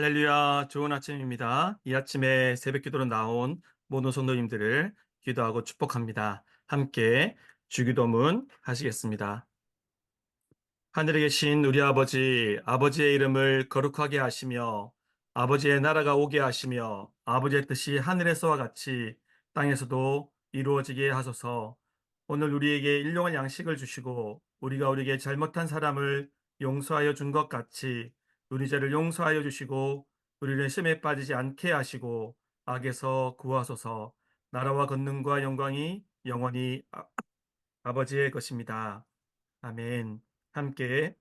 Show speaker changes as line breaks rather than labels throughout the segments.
할렐루야, 좋은 아침입니다. 이 아침에 새벽 기도로 나온 모든 성도님들을 기도하고 축복합니다. 함께 주기도문 하시겠습니다. 하늘에 계신 우리 아버지, 아버지의 이름을 거룩하게 하시며 아버지의 나라가 오게 하시며 아버지의 뜻이 하늘에서와 같이 땅에서도 이루어지게 하소서. 오늘 우리에게 일용할 양식을 주시고 우리가 우리에게 잘못한 사람을 용서하여 준 것 같이 우리 죄를 용서하여 주시고 우리를 시험에 빠지지 않게 하시고 악에서 구하소서. 나라와 권능과 영광이 영원히 아버지의 것입니다. 아멘. 함께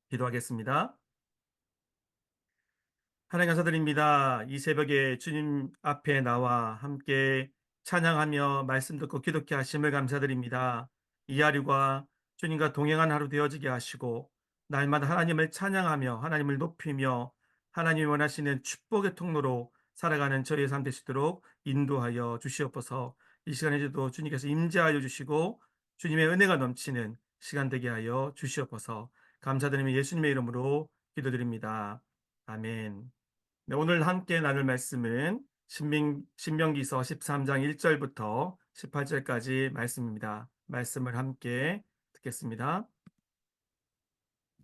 기도하겠습니다. 하나님 감사드립니다. 이 새벽에 주님 앞에 나와 함께 찬양하며 말씀 듣고 기독케 하심을 감사드립니다. 이 하루가 주님과 동행한 하루 되어지게 하시고 날마다 하나님을 찬양하며 하나님을 높이며 하나님이 원하시는 축복의 통로로 살아가는 저희의 삶 되시도록 인도하여 주시옵소서. 이 시간에도 주님께서 임재하여 주시고 주님의 은혜가 넘치는 시간 되게 하여 주시옵소서. 감사드리며 예수님의 이름으로 기도드립니다. 아멘. 네, 오늘 함께 나눌 말씀은 신명기서 13장 1절부터 18절까지 말씀입니다. 말씀을 함께 듣겠습니다.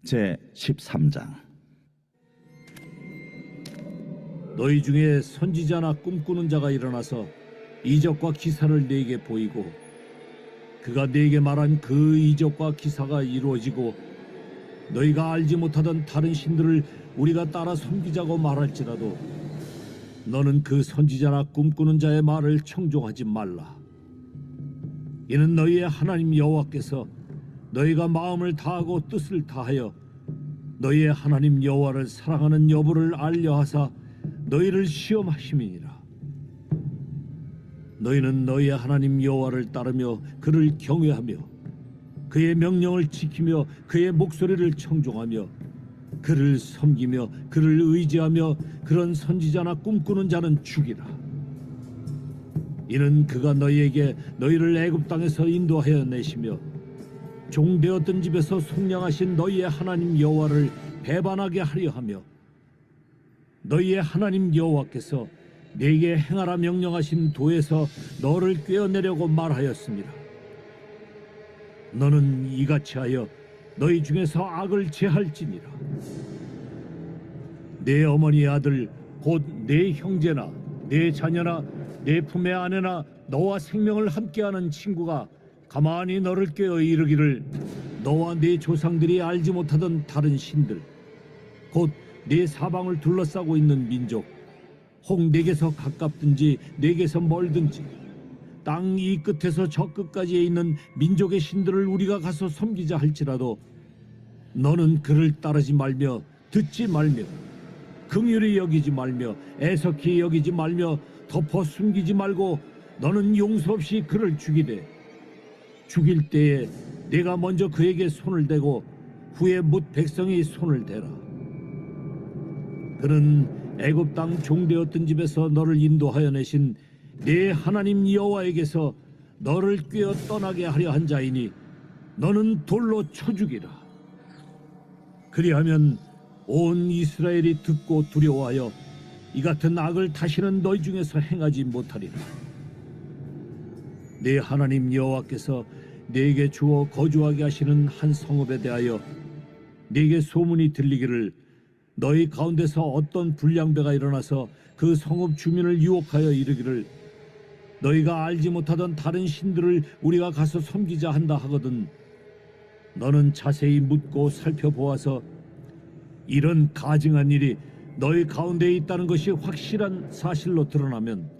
제 13장.
너희 중에 선지자나 꿈꾸는 자가 일어나서 이적과 기사를 네게 보이고 그가 네게 말한 그 이적과 기사가 이루어지고 너희가 알지 못하던 다른 신들을 우리가 따라 섬기자고 말할지라도 너는 그 선지자나 꿈꾸는 자의 말을 청종하지 말라. 이는 너희의 하나님 여호와께서 너희가 마음을 다하고 뜻을 다하여 너희의 하나님 여호와를 사랑하는 여부를 알려하사 너희를 시험하심이니라. 너희는 너희의 하나님 여호와를 따르며 그를 경외하며 그의 명령을 지키며 그의 목소리를 청종하며 그를 섬기며 그를 의지하며 그런 선지자나 꿈꾸는 자는 죽이라. 이는 그가 너희에게 너희를 애굽 땅에서 인도하여 내시며 종되었던 집에서 속량하신 너희의 하나님 여호와를 배반하게 하려 하며 너희의 하나님 여호와께서 네게 행하라 명령하신 도에서 너를 꿰어내려고 말하였습니다. 너는 이같이 하여 너희 중에서 악을 제할지니라. 내 어머니의 아들 곧 내 형제나 내 자녀나 내 품의 아내나 너와 생명을 함께하는 친구가 가만히 너를 깨어 이르기를 너와 네 조상들이 알지 못하던 다른 신들 곧 네 사방을 둘러싸고 있는 민족 혹 내게서 가깝든지 내게서 멀든지 땅 이 끝에서 저 끝까지에 있는 민족의 신들을 우리가 가서 섬기자 할지라도 너는 그를 따르지 말며 듣지 말며 긍휼히 여기지 말며 애석히 여기지 말며 덮어 숨기지 말고 너는 용서 없이 그를 죽이되 죽일 때에 내가 먼저 그에게 손을 대고 후에 뭇 백성이 손을 대라. 그는 애굽 땅 종되었던 집에서 너를 인도하여 내신 네 하나님 여호와에게서 너를 꿰어 떠나게 하려 한 자이니 너는 돌로 쳐 죽이라. 그리하면 온 이스라엘이 듣고 두려워하여 이 같은 악을 다시는 너희 중에서 행하지 못하리라. 네 하나님 여호와께서 네게 주어 거주하게 하시는 한 성읍에 대하여 네게 소문이 들리기를 너희 가운데서 어떤 불량배가 일어나서 그 성읍 주민을 유혹하여 이르기를 너희가 알지 못하던 다른 신들을 우리가 가서 섬기자 한다 하거든 너는 자세히 묻고 살펴보아서 이런 가증한 일이 너희 가운데에 있다는 것이 확실한 사실로 드러나면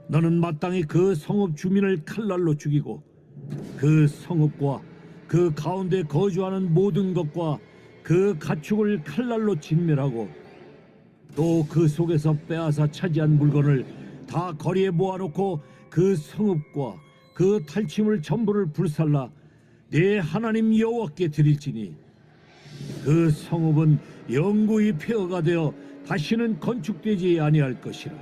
너는 마땅히 그 성읍 주민을 칼날로 죽이고 그 성읍과 그 가운데 거주하는 모든 것과 그 가축을 칼날로 진멸하고 또 그 속에서 빼앗아 차지한 물건을 다 거리에 모아놓고 그 성읍과 그 탈취물 전부를 불살라 네 하나님 여호와께 드릴지니 그 성읍은 영구히 폐허가 되어 다시는 건축되지 아니할 것이라.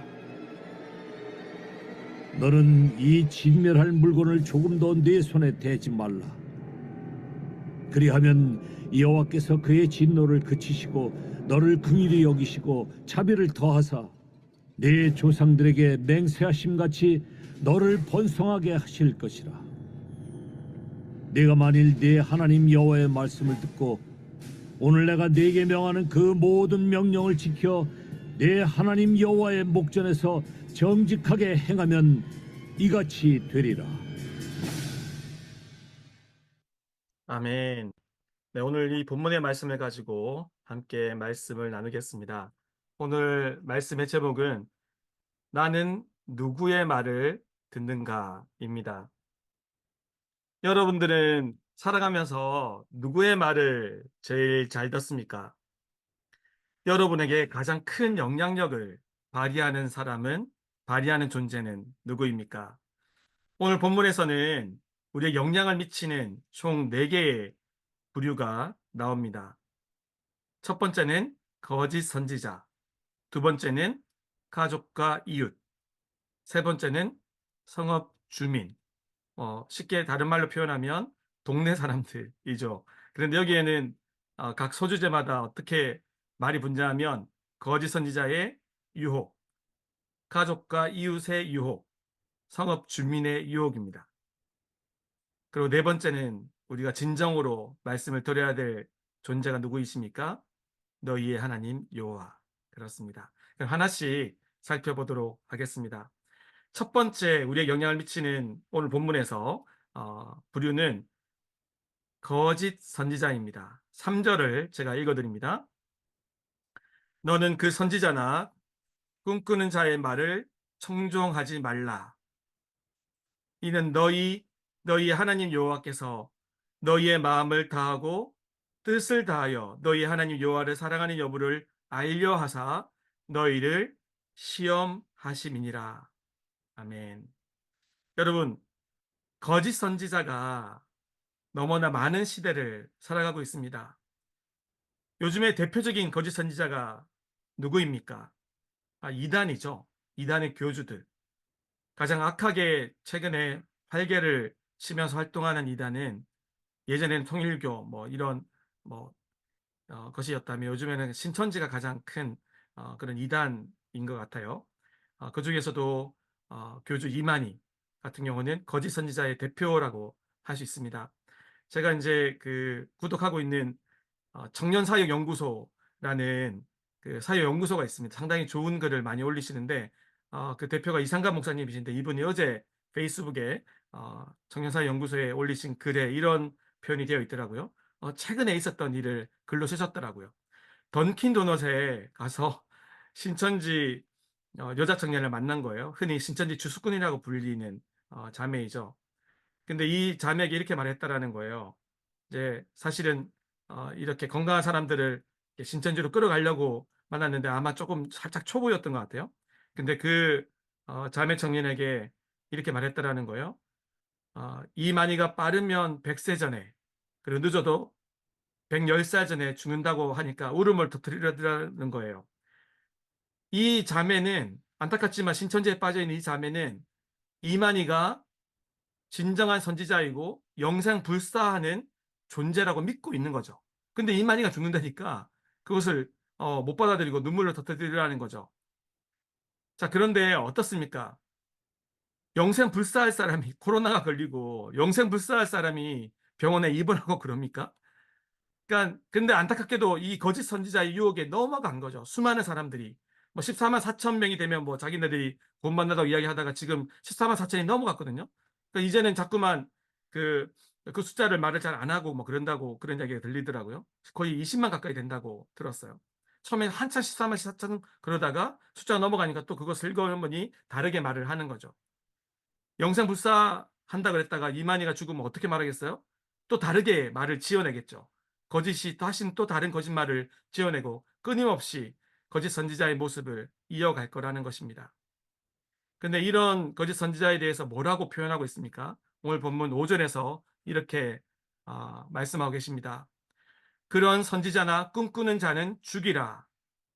너는 이 진멸할 물건을 조금도 네 손에 대지 말라. 그리하면 여호와께서 그의 진노를 그치시고 너를 긍휼히 여기시고 자비를 더하사 네 조상들에게 맹세하심 같이 너를 번성하게 하실 것이라. 네가 만일 네 하나님 여호와의 말씀을 듣고 오늘 내가 네게 명하는 그 모든 명령을 지켜 네 하나님 여호와의 목전에서 정직하게 행하면 이같이 되리라.
아멘. 네, 오늘 이 본문의 말씀을 가지고 함께 말씀을 나누겠습니다. 오늘 말씀의 제목은 나는 누구의 말을 듣는가입니다. 여러분들은 살아가면서 누구의 말을 제일 잘 듣습니까? 여러분에게 가장 큰 영향력을 발휘하는 존재는 누구입니까? 오늘 본문에서는 우리의 영향을 미치는 총 4개의 부류가 나옵니다. 첫 번째는 거짓 선지자, 두 번째는 가족과 이웃, 세 번째는 성읍 주민, 쉽게 다른 말로 표현하면 동네 사람들이죠. 그런데 여기에는 각 소주제마다 어떻게 말이 분자하면 거짓 선지자의 유혹, 가족과 이웃의 유혹, 성읍 주민의 유혹입니다. 그리고 네 번째는 우리가 진정으로 말씀을 들어야 될 존재가 누구이십니까? 너희의 하나님 여호와. 그렇습니다. 그럼 하나씩 살펴보도록 하겠습니다. 첫 번째 우리의 영향을 미치는 오늘 본문에서 부류는 거짓 선지자입니다. 3절을 제가 읽어드립니다. 너는 그 선지자나 꿈꾸는 자의 말을 청종하지 말라. 이는 너희 하나님 여호와께서 너희의 마음을 다하고 뜻을 다하여 너희 하나님 여호와를 사랑하는 여부를 알려 하사 너희를 시험하심이니라. 아멘. 여러분, 거짓 선지자가 너무나 많은 시대를 살아가고 있습니다. 요즘에 대표적인 거짓 선지자가 누구입니까? 이단이죠. 이단의 교주들. 가장 악하게 최근에 활개를 치면서 활동하는 이단은 예전에는 통일교 뭐 이런 뭐 것이었다면 요즘에는 신천지가 가장 큰 그런 이단인 것 같아요. 그 중에서도 교주 이만희 같은 경우는 거짓 선지자의 대표라고 할 수 있습니다. 제가 이제 그 구독하고 있는 청년사역연구소라는 그 사역연구소가 있습니다. 상당히 좋은 글을 많이 올리시는데 그 대표가 이상감 목사님이신데 이분이 어제 페이스북에 청년사역연구소에 올리신 글에 이런 표현이 되어 있더라고요. 최근에 있었던 일을 글로 쓰셨더라고요. 던킨 도넛에 가서 신천지 여자 청년을 만난 거예요. 흔히 신천지 주수꾼이라고 불리는 자매이죠. 근데 이 자매에게 이렇게 말했다라는 거예요. 이제 사실은 이렇게 건강한 사람들을 신천지로 끌어가려고 만났는데 아마 조금 살짝 초보였던 것 같아요. 근데 그 자매 청년에게 이렇게 말했다라는 거예요. 이만희가 빠르면 100세 전에 그리고 늦어도 110살 전에 죽는다고 하니까 울음을 터뜨리려는 거예요. 이 자매는 안타깝지만 신천지에 빠져있는 이 자매는 이만희가 진정한 선지자이고 영생 불사하는 존재라고 믿고 있는 거죠. 근데 이만희가 죽는다니까 그것을 못 받아들이고 눈물을 터뜨리려는 거죠. 자, 그런데 어떻습니까? 영생 불사할 사람이 코로나가 걸리고 영생 불사할 사람이 병원에 입원하고 그럽니까? 그러니까 근데 안타깝게도 이 거짓 선지자의 유혹에 넘어간 거죠. 수많은 사람들이 뭐 14만 4천 명이 되면 뭐 자기네들이 구원받는다고 이야기하다가 지금 14만 4천이 넘어갔거든요. 그러니까 이제는 자꾸만 그, 그 숫자를 말을 잘 안 하고 뭐 그런다고 그런 이야기가 들리더라고요. 거의 20만 가까이 된다고 들었어요. 처음엔 한참 14만 4천 그러다가 숫자가 넘어가니까 또 그거 슬그머니 다르게 말을 하는 거죠. 영생불사한다 그랬다가 이만희가 죽으면 어떻게 말하겠어요? 또 다르게 말을 지어내겠죠. 거짓이 다신 또 다른 거짓말을 지어내고 끊임없이 거짓 선지자의 모습을 이어갈 거라는 것입니다. 근데 이런 거짓 선지자에 대해서 뭐라고 표현하고 있습니까? 오늘 본문 5절에서 이렇게 말씀하고 계십니다. 그런 선지자나 꿈꾸는 자는 죽이라.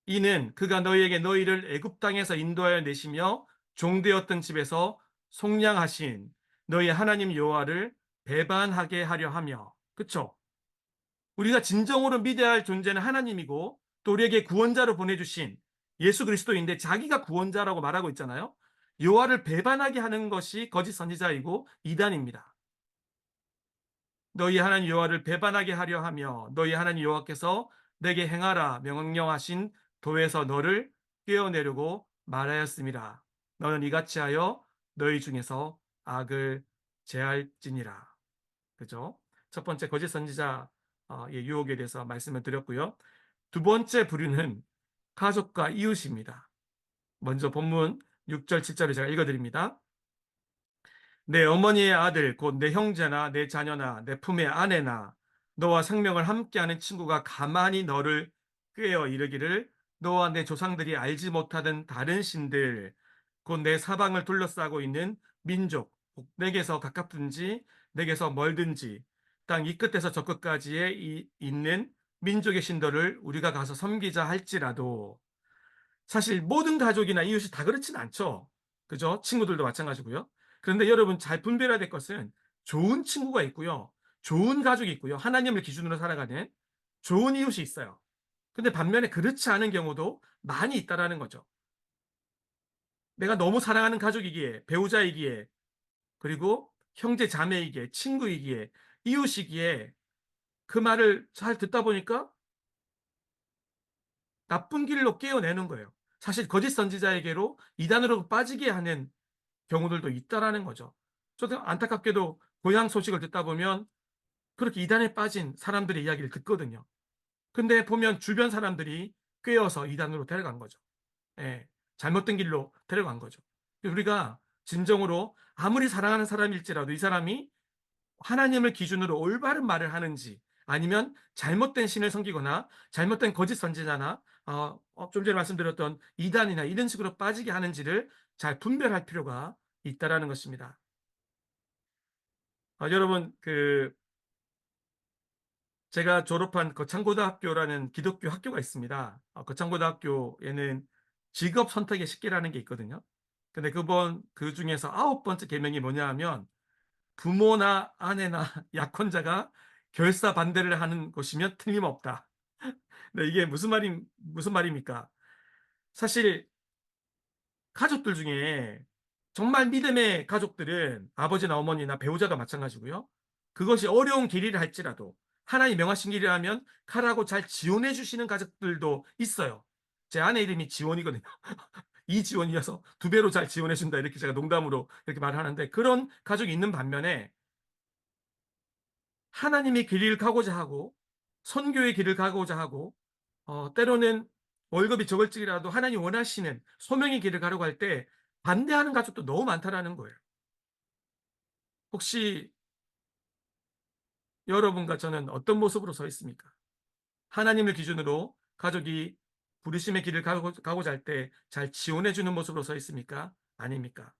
이는 그가 너희에게 너희를 애굽 땅에서 인도하여 내시며 종되었던 집에서 속량하신 너희 하나님 여호와를 배반하게 하려 하며. 그쵸? 우리가 진정으로 믿어야 할 존재는 하나님이고 또 우리에게 구원자로 보내주신 예수 그리스도인데 자기가 구원자라고 말하고 있잖아요. 여호와를 배반하게 하는 것이 거짓 선지자이고 이단입니다. 너희 하나님 여호와를 배반하게 하려 하며 너희 하나님 여호와께서 내게 행하라 명령하신 도에서 너를 꿰어내려고 말하였음이라. 너는 이같이 하여 너희 중에서 악을 제할지니라. 그죠? 첫 번째 거짓 선지자 유혹에 대해서 말씀을 드렸고요. 두 번째 부류는 가족과 이웃입니다. 먼저 본문 6절 7절을 제가 읽어드립니다. 내 어머니의 아들 곧 내 형제나 내 자녀나 내 품의 아내나 너와 생명을 함께하는 친구가 가만히 너를 꾀어 이르기를 너와 내 조상들이 알지 못하던 다른 신들 곧 내 사방을 둘러싸고 있는 민족 내게서 가깝든지 내게서 멀든지 땅 이 끝에서 저 끝까지에 있는 민족의 신들을 우리가 가서 섬기자 할지라도 사실 모든 가족이나 이웃이 다 그렇진 않죠. 그죠? 친구들도 마찬가지고요. 그런데 여러분 잘 분별해야 될 것은 좋은 친구가 있고요. 좋은 가족이 있고요. 하나님을 기준으로 살아가는 좋은 이웃이 있어요. 근데 반면에 그렇지 않은 경우도 많이 있다라는 거죠. 내가 너무 사랑하는 가족이기에, 배우자이기에, 그리고 형제 자매이기에, 친구이기에, 이웃이기에 그 말을 잘 듣다 보니까 나쁜 길로 깨어내는 거예요. 사실 거짓 선지자에게로 이단으로 빠지게 하는 경우들도 있다라는 거죠. 저도 안타깝게도 고향 소식을 듣다 보면 그렇게 이단에 빠진 사람들의 이야기를 듣거든요. 근데 보면 주변 사람들이 꿰어서 이단으로 데려간 거죠. 예, 잘못된 길로 데려간 거죠. 우리가 진정으로 아무리 사랑하는 사람일지라도 이 사람이 하나님을 기준으로 올바른 말을 하는지 아니면 잘못된 신을 섬기거나 잘못된 거짓 선지자나 좀 전에 말씀드렸던 이단이나 이런 식으로 빠지게 하는지를 잘 분별할 필요가 있다라는 것입니다. 여러분 제가 졸업한 거창고등학교라는 기독교 학교가 있습니다. 거창고등학교에는 직업 선택의 식기라는 게 있거든요. 근데 그 중에서 아홉 번째 계명이 뭐냐 하면 부모나 아내나 약혼자가 결사 반대를 하는 것이면 틀림없다. 네, 이게 무슨 말입니까? 사실 가족들 중에 정말 믿음의 가족들은 아버지나 어머니나 배우자가 마찬가지고요. 그것이 어려운 길이라 할지라도 하나님 명하신 길이라면 가라고 잘 지원해 주시는 가족들도 있어요. 제 아내 이름이 지원이거든요. 이지원이어서 두 배로 잘 지원해 준다 이렇게 제가 농담으로 이렇게 말을 하는데 그런 가족이 있는 반면에 하나님의 길을 가고자 하고 선교의 길을 가고자 하고 때로는 월급이 적을지라도 하나님 원하시는 소명의 길을 가려고 할 때 반대하는 가족도 너무 많다라는 거예요. 혹시 여러분과 저는 어떤 모습으로 서 있습니까? 하나님을 기준으로 가족이 부르심의 길을 가고자 할 때 잘 지원해 주는 모습으로 서 있습니까? 아닙니까?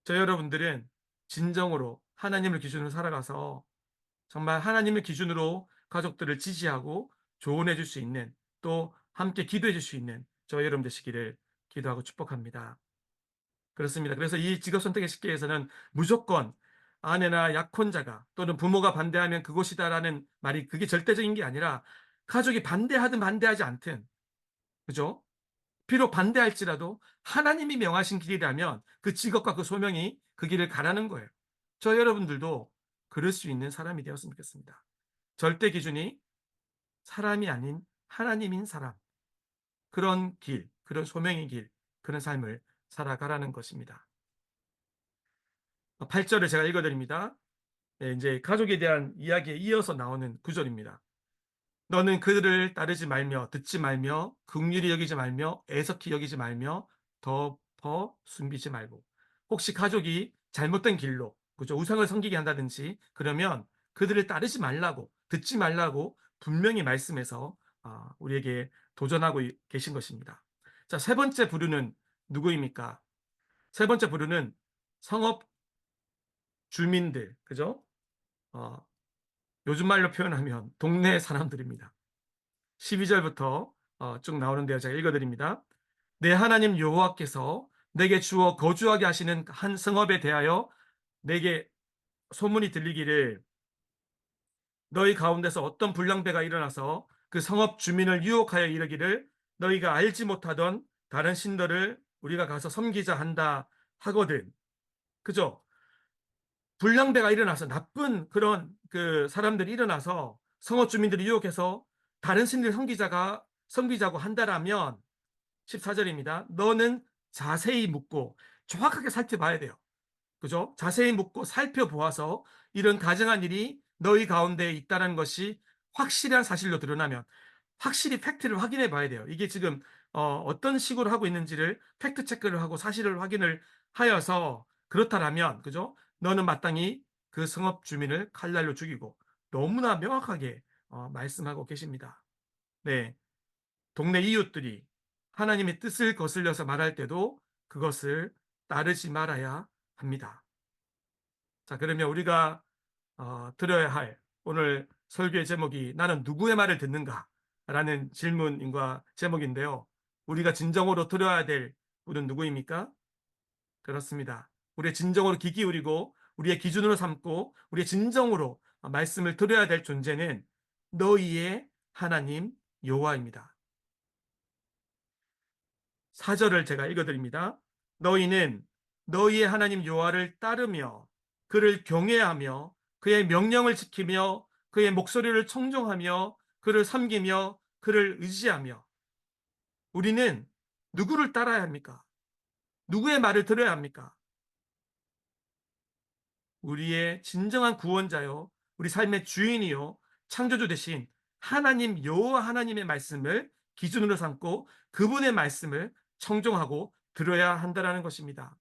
저 여러분들은 진정으로 하나님을 기준으로 살아가서 정말 하나님을 기준으로 가족들을 지지하고 조언해 줄 수 있는 또 함께 기도해 줄 수 있는 저 여러분 되시기를 기도하고 축복합니다. 그렇습니다. 그래서 이 직업 선택의 식기에서는 무조건 아내나 약혼자가 또는 부모가 반대하면 그것이다라는 말이 그게 절대적인 게 아니라 가족이 반대하든 반대하지 않든 그죠? 비록 반대할지라도 하나님이 명하신 길이라면 그 직업과 그 소명이 그 길을 가라는 거예요. 저 여러분들도 그럴 수 있는 사람이 되었으면 좋겠습니다. 절대 기준이 사람이 아닌 하나님인 사람. 그런 길, 그런 소명의 길, 그런 삶을 살아가라는 것입니다. 8절을 제가 읽어드립니다. 네, 이제 가족에 대한 이야기에 이어서 나오는 구절입니다. 너는 그들을 따르지 말며 듣지 말며 긍휼히 여기지 말며 애석히 여기지 말며 덮어 숨기지 말고 혹시 가족이 잘못된 길로 그죠 우상을 섬기게 한다든지 그러면 그들을 따르지 말라고 듣지 말라고 분명히 말씀해서 우리에게 도전하고 계신 것입니다. 자, 세 번째 부류는 누구입니까? 세 번째 부류는 성업 주민들 그죠? 어, 요즘 말로 표현하면 동네 사람들입니다. 12절부터 쭉 나오는데요. 제가 읽어드립니다. 내 하나님 여호와께서 내게 주어 거주하게 하시는 한 성읍에 대하여 내게 소문이 들리기를 너희 가운데서 어떤 불량배가 일어나서 그 성읍 주민을 유혹하여 이르기를 너희가 알지 못하던 다른 신들을 우리가 가서 섬기자 한다 하거든. 그죠? 불량배가 일어나서 나쁜 그런 그 사람들이 일어나서 성읍 주민들이 유혹해서 다른 신들 섬기자고 한다라면 14절입니다. 너는 자세히 묻고 정확하게 살펴봐야 돼요. 그죠? 자세히 묻고 살펴보아서 이런 가증한 일이 너희 가운데 있다는 것이 확실한 사실로 드러나면 확실히 팩트를 확인해 봐야 돼요. 이게 지금 어떤 식으로 하고 있는지를 팩트 체크를 하고 사실을 확인을 하여서 그렇다라면 그죠? 너는 마땅히 그 성읍 주민을 칼날로 죽이고 너무나 명확하게 말씀하고 계십니다. 네. 동네 이웃들이 하나님의 뜻을 거슬려서 말할 때도 그것을 따르지 말아야 합니다. 자, 그러면 우리가 들어야 할 오늘 설교의 제목이 나는 누구의 말을 듣는가? 라는 질문과 제목인데요. 우리가 진정으로 들어야 될 분은 누구입니까? 그렇습니다. 우리의 진정으로 귀 기울이고 우리의 기준으로 삼고 우리의 진정으로 말씀을 들어야 될 존재는 너희의 하나님 여호와입니다. 4절을 제가 읽어드립니다. 너희는 너희의 하나님 여호와를 따르며 그를 경외하며 그의 명령을 지키며 그의 목소리를 청종하며 그를 섬기며 그를 의지하며 우리는 누구를 따라야 합니까? 누구의 말을 들어야 합니까? 우리의 진정한 구원자요, 우리 삶의 주인이요, 창조주 되신 하나님 여호와 하나님의 말씀을 기준으로 삼고 그분의 말씀을 청종하고 들어야 한다는 것입니다.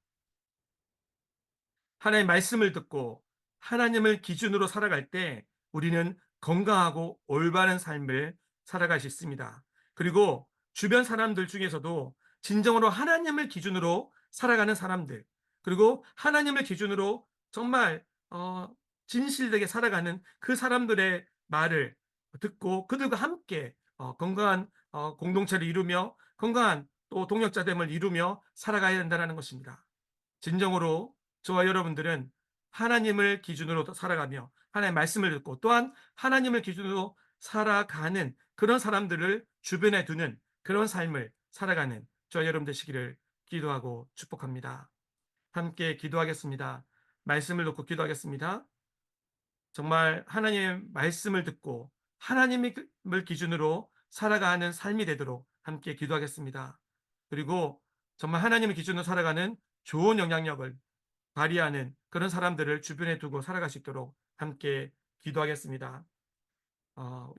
하나님의 말씀을 듣고 하나님을 기준으로 살아갈 때 우리는 건강하고 올바른 삶을 살아갈 수 있습니다. 그리고 주변 사람들 중에서도 진정으로 하나님을 기준으로 살아가는 사람들, 그리고 하나님을 기준으로 정말 진실되게 살아가는 그 사람들의 말을 듣고 그들과 함께 건강한 공동체를 이루며 건강한 또 동역자됨을 이루며 살아가야 된다는 것입니다. 진정으로 저와 여러분들은 하나님을 기준으로 살아가며 하나님의 말씀을 듣고 또한 하나님을 기준으로 살아가는 그런 사람들을 주변에 두는 그런 삶을 살아가는 저와 여러분 되시기를 기도하고 축복합니다. 함께 기도하겠습니다. 말씀을 놓고 기도하겠습니다. 정말 하나님의 말씀을 듣고 하나님을 기준으로 살아가는 삶이 되도록 함께 기도하겠습니다. 그리고 정말 하나님을 기준으로 살아가는 좋은 영향력을 발휘하는 그런 사람들을 주변에 두고 살아갈 수 있도록 함께 기도하겠습니다.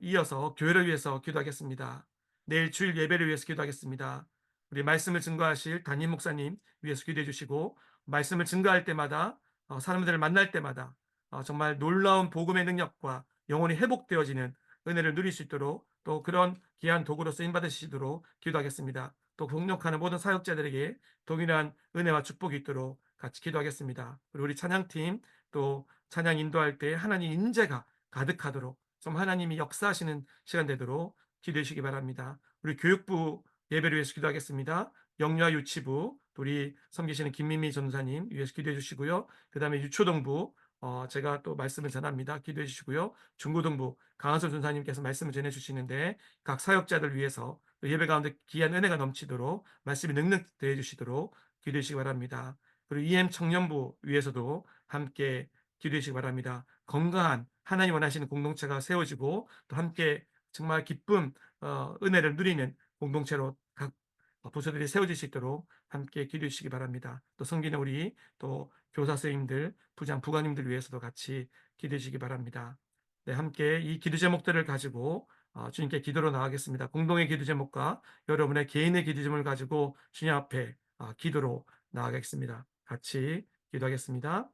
이어서 교회를 위해서 기도하겠습니다. 내일 주일 예배를 위해서 기도하겠습니다. 우리 말씀을 증거하실 담임 목사님 위해서 기도해 주시고 말씀을 증거할 때마다 사람들을 만날 때마다 정말 놀라운 복음의 능력과 영혼이 회복되어지는 은혜를 누릴 수 있도록 또 그런 귀한 도구로 쓰임 받으시도록 기도하겠습니다. 또 동력하는 모든 사역자들에게 동일한 은혜와 축복이 있도록 같이 기도하겠습니다. 그리고 우리 찬양팀 또 찬양 인도할 때 하나님 인재가 가득하도록 좀 하나님이 역사하시는 시간 되도록 기도해 주시기 바랍니다. 우리 교육부 예배를 위해서 기도하겠습니다. 영유아 유치부 우리 섬기시는 김미미 전사님 위해서 기도해 주시고요. 그 다음에 유초동부 제가 또 말씀을 전합니다. 기도해 주시고요. 중고등부 강한솔 전사님께서 말씀을 전해 주시는데 각 사역자들 위해서 예배 가운데 귀한 은혜가 넘치도록 말씀이 능력 되어 주시도록 기도해 주시기 바랍니다. 그리고 EM 청년부 위해서도 함께 기도해 주시기 바랍니다. 건강한 하나님 원하시는 공동체가 세워지고 또 함께 정말 기쁨, 은혜를 누리는 공동체로 각 부서들이 세워질 수 있도록 함께 기도해 주시기 바랍니다. 또 성기는 우리 또 교사 선생님들, 부장, 부관님들 위해서도 같이 기도해 주시기 바랍니다. 네, 함께 이 기도 제목들을 가지고 주님께 기도로 나가겠습니다. 공동의 기도 제목과 여러분의 개인의 기도 제목을 가지고 주님 앞에 기도로 나가겠습니다. 같이 기도하겠습니다.